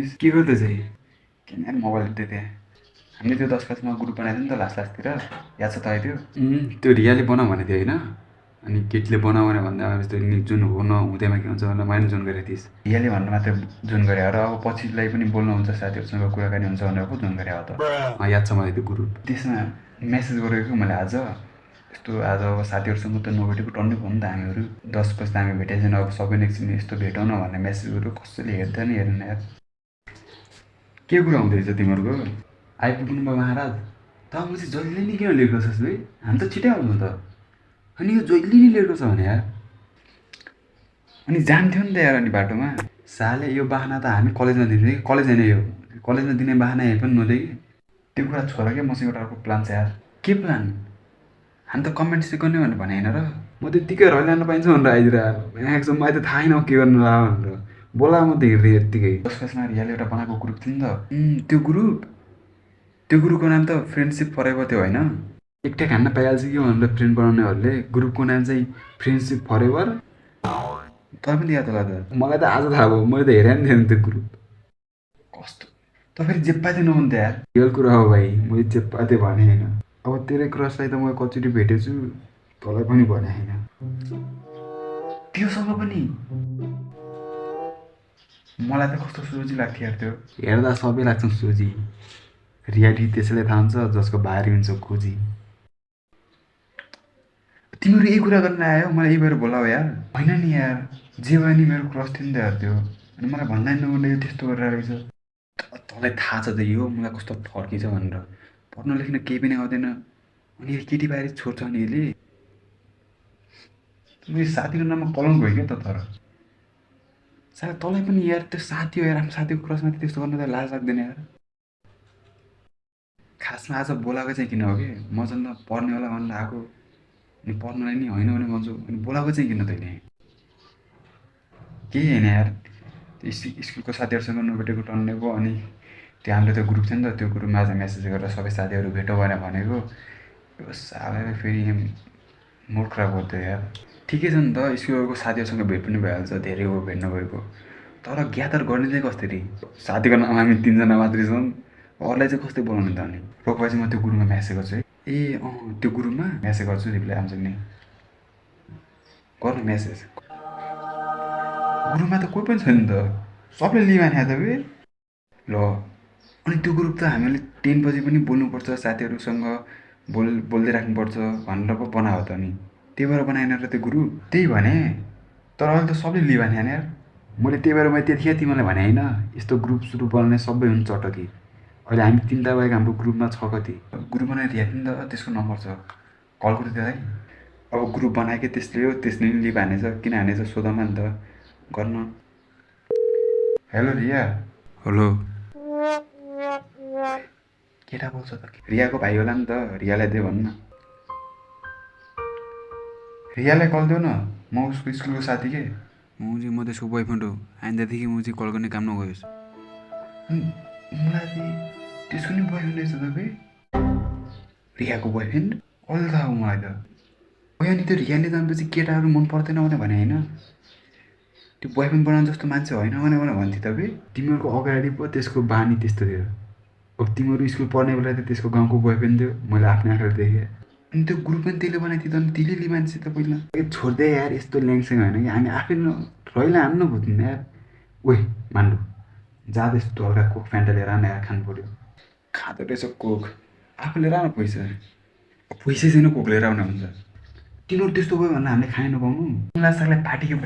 तिस के गर्दै चाहिँ किन यार मोबाइल हेर्दै थिएँ हामीले त्यो 10 क्लासमा ग्रुप बनाएको थियो नि त लास्टतिर याद छ त त्यो रियाले बनाऊ भनेको थियो होइन अनि केटीले बनाऊ भने भन्दा जस्तो जुन हो नहुँदैमा के हुन्छ भनेर मैले जुन गरेको थिइस् रियाले भनेर मात्रै जुन गरे र अब पछिलाई पनि बोल्नु हुन्छ साथीहरूसँग कुराकानी हुन्छ भनेर पो जुन गरे हो त याद छ मलाई त्यो ग्रुप त्यसमा मेसेज गरेको मैले आज यस्तो आज अब साथीहरूसँग त नभेटेको टन्नै भयो नि त हामीहरू 10 पछि त हामी भेटेको छैन अब सबैले एकछिन यस्तो भेटौँ न भन्ने मेसेज गरेको कसैले हेर्दैन हेरेन यार के कुरा हुँदैछ तिमीहरूको आइपुग्नु भयो महाराज त अब चाहिँ जहिले नि किन लेट गर्छस् है हामी त छिटै आउँछौँ त अनि यो जहिले नि लेट गर्छ भने यार अनि जान्थ्यो नि त यार अनि बाटोमा साले यो बाहना त हामी कलेजमा दिने कि कलेज होइन यो कलेजमा दिने बाहना यही पनि नदिए कि त्यो कुरा छोरा क्या मसँग एउटा अर्को प्लान छ यार के प्लान हामी त कमेन्ट सिकाउने भनेर भने होइन र म त्यत्तिकै रहिलान पाइन्छ भनेर आइदिरहेको एकसम्म अहिले त थाहै न के गर्नु ला भनेर बोला म त हेर्दै यत्तिकै 10 क्लासमा रियाले एउटा बनाएको ग्रुप थियो नि त त्यो ग्रुपको नाम त फ्रेन्डसिप फरेभर थियो होइन एकट्याक हान्न पाइहाल्छ कि भनेर फ्रेन्ड बनाउनेहरूले ग्रुपको नाम चाहिँ फ्रेन्डसिप फरेभर तँ पनि याद होला त मलाई त आज थाहा भयो मैले त हेरेँ नि थिएन त्यो ग्रुप कस्तो त फेरि जे पाए नहुन्थ्यो यार रियल कुरा हो भाइ मैले जे पाए भने होइन अब तेरै क्रसलाई त म कतिचोटि भेटेछु तँलाई पनि भने होइन त्योसँग पनि मलाई त कस्तो सोझी लाग्थ्यो यार त्यो हेर्दा सबै लाग्छ सोझी रियालिटी त्यसैले थाहा हुन्छ जसको भारी हुन्छ खोजी तिमीहरू यही कुरा गर्न आयो मलाई यही भएर बोलाऊ यार होइन नि यार जे भयो नि मेरो क्रस थियो नि त यार त्यो अनि मलाई भन्दा नगर्ने यो त्यस्तो गरेर रहेछ तँलाई थाहा छ त यो मलाई कस्तो फर्की छ भनेर पढ्न लेख्न केही पनि आउँदैन अनि केटी बाहिर छोड्छ नि यसले मेरो साथीको नाममा कलङ्क भयो क्या त तर सायद तँलाई पनि यार त्यो साथी हो यार आफ्नो साथीको क्रसमा त्यस्तो गर्न त लाज लाग्दैन यार खासमा आज बोलाएको चाहिँ किन हो कि म चाहिँ त पढ्ने होला भनेर आएको अनि पढ्नलाई नि होइन भने भन्छु अनि बोलाएको चाहिँ किन तैँले केही होइन यार त्यो स्कुलको साथीहरूसँग नभेटेको टन्नेको अनि त्यो हाम्रो त्यो ग्रुप थियो नि त त्यो ग्रुपमा आज मेसेज गरेर सबै साथीहरू भेटौँ भनेर भनेको यो सालैले फेरि मुड खराब गर्थ्यो यार ठिकै छ नि त स्कुलको साथीहरूसँग भेट पनि भइहाल्छ धेरै हो भेट्न भएको तर ग्यादर गर्ने चाहिँ कसरी साथीको नाम हामी 3 जना मात्रै छौँ अरूलाई चाहिँ कस्तै बोलाउने त अनि रोकपछि म त्यो ग्रुपमा म्यासेज गर्छु है ए त्यो ग्रुपमा म्यासेज गर्छु रिप्लाई आउँछ नि गर्नु म्यासेज ग्रुपमा त कोही पनि छैन त सबले लिमाने त बे ल अनि त्यो ग्रुप त हामीले 10 बजी पनि बोल्नुपर्छ साथीहरूसँग बोल्दै राख्नुपर्छ भनेर पो बनायो त अनि त्यही भएर बनाएन र त्यो ग्रुप त्यही भने तर अहिले त सबले लिमाने यार मैले त्यही भएर मैले त्यतिखेर तिमीलाई भने होइन यस्तो ग्रुप सुरु बनाउने सबै हुन्छ चटकी अहिले हामी 3टा बाहेक हाम्रो ग्रुपमा 6 कति ग्रुप बनाएर हेर्नु नि त त्यसको नम्बर छ कल गर्दै थियो है अब ग्रुप बनाएकै त्यसले हो त्यसले नि लिभ हानेछ किन हानेछ सोधमा नि त गर्न हेलो रिया हेलो केटा बोल्छ त रियाको भाइ होला नि त रियालाई दे भन्नु न रियालाई कल देऊ न म उसको स्कुलको साथी के म त्यसको बोयफ्रेन्ड हो आइन्दादेखि म चाहिँ कल गर्ने काम नगयोस् मलाई त्यसको नि बोयफ्रेन्ड रहेछ तपाईँ रियाको बोयफ्रेन्ड अहिले थाहा हो मलाई त अनि त्यो रियाले जानेपछि केटाहरू मन पर्दैन भने होइन त्यो बोयफ्रेन्ड बनाउनु जस्तो मान्छे होइन भने भन्थ्यो तपाईँ तिमीहरूको अगाडि पो त्यसको बानी त्यस्तो थियो अब तिमीहरू स्कुल पढ्ने बेला त त्यसको गाउँको बोयफ्रेन्ड थियो मैले आफ्नो आँखाले देखेँ अनि त्यो ग्रुप पनि त्यसले बनाएको थियो त अनि त्यसले लि मान्छे त पहिला छोड्दै यार यस्तो ल्याङसँग होइन कि हामी आफै रहिला हान्नु खोज्नु यार ओइ मान्डु जाँदा यस्तो हल्का कोक फ्यान्टा लिएर आएर खानु पऱ्यो खाँदो रहेछ कोक आफूले लिएर आउन पैसा छैन कोक लिएर आउनु हुन्छ तिनीहरू त्यस्तो भयो भने हामीले खानै नपाउनु मलाई पार्टीको